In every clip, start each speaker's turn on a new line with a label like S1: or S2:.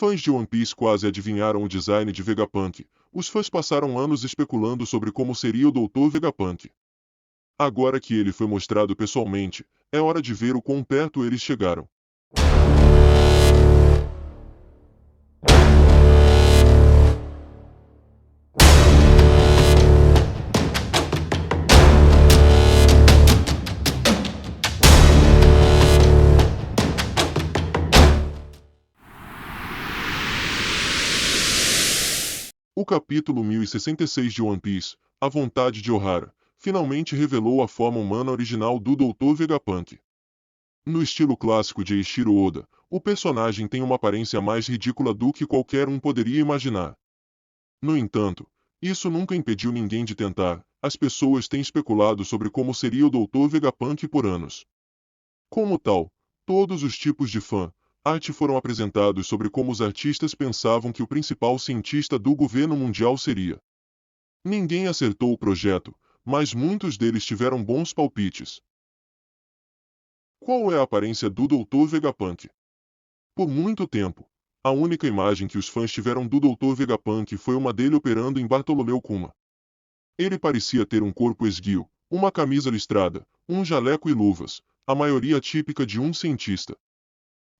S1: Fãs de One Piece quase adivinharam o design de Vegapunk. Os fãs passaram anos especulando sobre como seria o Dr. Vegapunk. Agora que ele foi mostrado pessoalmente, é hora de ver o quão perto eles chegaram. O capítulo 1066 de One Piece, A Vontade de Ohara, finalmente revelou a forma humana original do Dr. Vegapunk. No estilo clássico de Eiichiro Oda, o personagem tem uma aparência mais ridícula do que qualquer um poderia imaginar. No entanto, isso nunca impediu ninguém de tentar. As pessoas têm especulado sobre como seria o Dr. Vegapunk por anos. Como tal, todos os tipos de arte foram apresentados sobre como os artistas pensavam que o principal cientista do governo mundial seria. Ninguém acertou o projeto, mas muitos deles tiveram bons palpites. Qual é a aparência do Dr. Vegapunk? Por muito tempo, a única imagem que os fãs tiveram do Dr. Vegapunk foi uma dele operando em Bartolomeu Kuma. Ele parecia ter um corpo esguio, uma camisa listrada, um jaleco e luvas, a maioria típica de um cientista.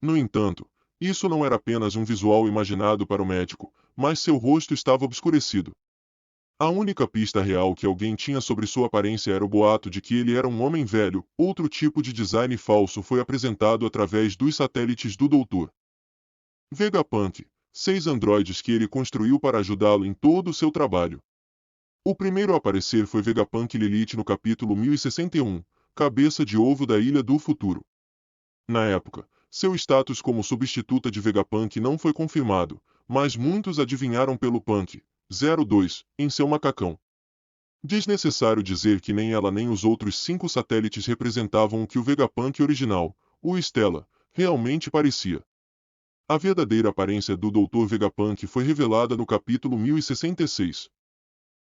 S1: No entanto, isso não era apenas um visual imaginado para o médico, mas seu rosto estava obscurecido. A única pista real que alguém tinha sobre sua aparência era o boato de que ele era um homem velho. Outro tipo de design falso foi apresentado através dos satélites do Dr. Vegapunk, 6 androides que ele construiu para ajudá-lo em todo o seu trabalho. O primeiro a aparecer foi Vegapunk Lilith no capítulo 1061, Cabeça de Ovo da Ilha do Futuro. Na época, seu status como substituta de Vegapunk não foi confirmado, mas muitos adivinharam pelo Punk 02 em seu macacão. Desnecessário dizer que nem ela nem os outros 5 satélites representavam o que o Vegapunk original, o Stella, realmente parecia. A verdadeira aparência do Dr. Vegapunk foi revelada no capítulo 1066.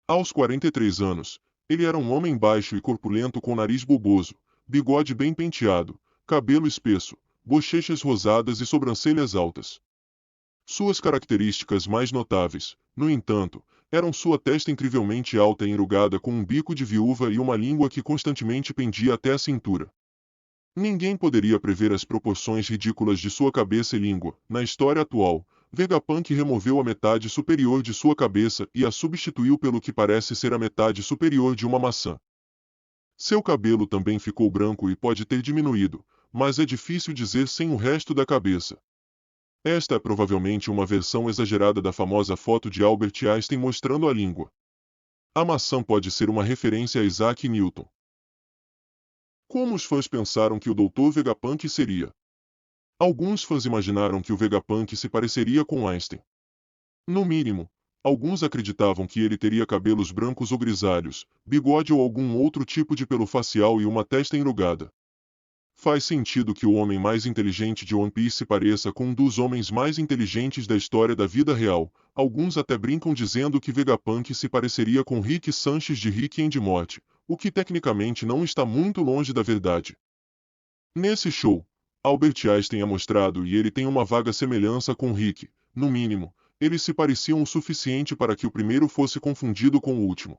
S1: Aos 43 anos, ele era um homem baixo e corpulento com nariz bulboso, bigode bem penteado, cabelo espesso, bochechas rosadas e sobrancelhas altas. Suas características mais notáveis, no entanto, eram sua testa incrivelmente alta e enrugada com um bico de viúva e uma língua que constantemente pendia até a cintura. Ninguém poderia prever as proporções ridículas de sua cabeça e língua. Na história atual, Vegapunk removeu a metade superior de sua cabeça e a substituiu pelo que parece ser a metade superior de uma maçã. Seu cabelo também ficou branco e pode ter diminuído, mas é difícil dizer sem o resto da cabeça. Esta é provavelmente uma versão exagerada da famosa foto de Albert Einstein mostrando a língua. A maçã pode ser uma referência a Isaac Newton. Como os fãs pensaram que o Dr. Vegapunk seria? Alguns fãs imaginaram que o Vegapunk se pareceria com Einstein. No mínimo, alguns acreditavam que ele teria cabelos brancos ou grisalhos, bigode ou algum outro tipo de pelo facial e uma testa enrugada. Faz sentido que o homem mais inteligente de One Piece se pareça com um dos homens mais inteligentes da história da vida real. Alguns até brincam dizendo que Vegapunk se pareceria com Rick Sanchez de Rick and Morty, o que tecnicamente não está muito longe da verdade. Nesse show, Albert Einstein é mostrado e ele tem uma vaga semelhança com Rick. No mínimo, eles se pareciam o suficiente para que o primeiro fosse confundido com o último.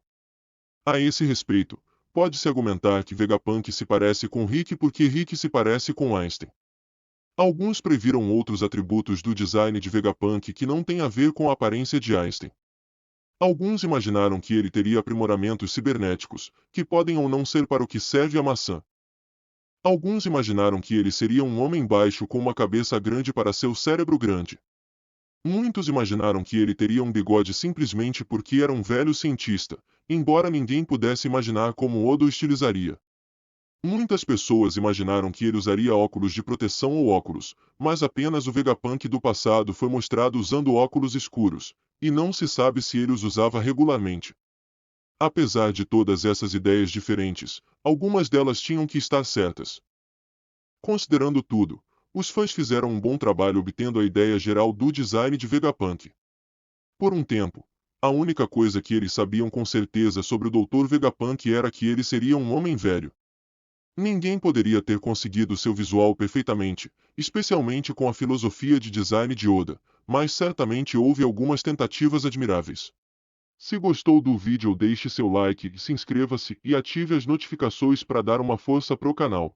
S1: A esse respeito, pode-se argumentar que Vegapunk se parece com Rick porque Rick se parece com Einstein. Alguns previram outros atributos do design de Vegapunk que não têm a ver com a aparência de Einstein. Alguns imaginaram que ele teria aprimoramentos cibernéticos, que podem ou não ser para o que serve a maçã. Alguns imaginaram que ele seria um homem baixo com uma cabeça grande para seu cérebro grande. Muitos imaginaram que ele teria um bigode simplesmente porque era um velho cientista, embora ninguém pudesse imaginar como Oda o estilizaria. Muitas pessoas imaginaram que ele usaria óculos de proteção ou óculos, mas apenas o Vegapunk do passado foi mostrado usando óculos escuros, e não se sabe se ele os usava regularmente. Apesar de todas essas ideias diferentes, algumas delas tinham que estar certas. Considerando tudo, os fãs fizeram um bom trabalho obtendo a ideia geral do design de Vegapunk. Por um tempo, a única coisa que eles sabiam com certeza sobre o Dr. Vegapunk era que ele seria um homem velho. Ninguém poderia ter conseguido seu visual perfeitamente, especialmente com a filosofia de design de Oda, mas certamente houve algumas tentativas admiráveis. Se gostou do vídeo, deixe seu like, se inscreva-se e ative as notificações para dar uma força pro canal.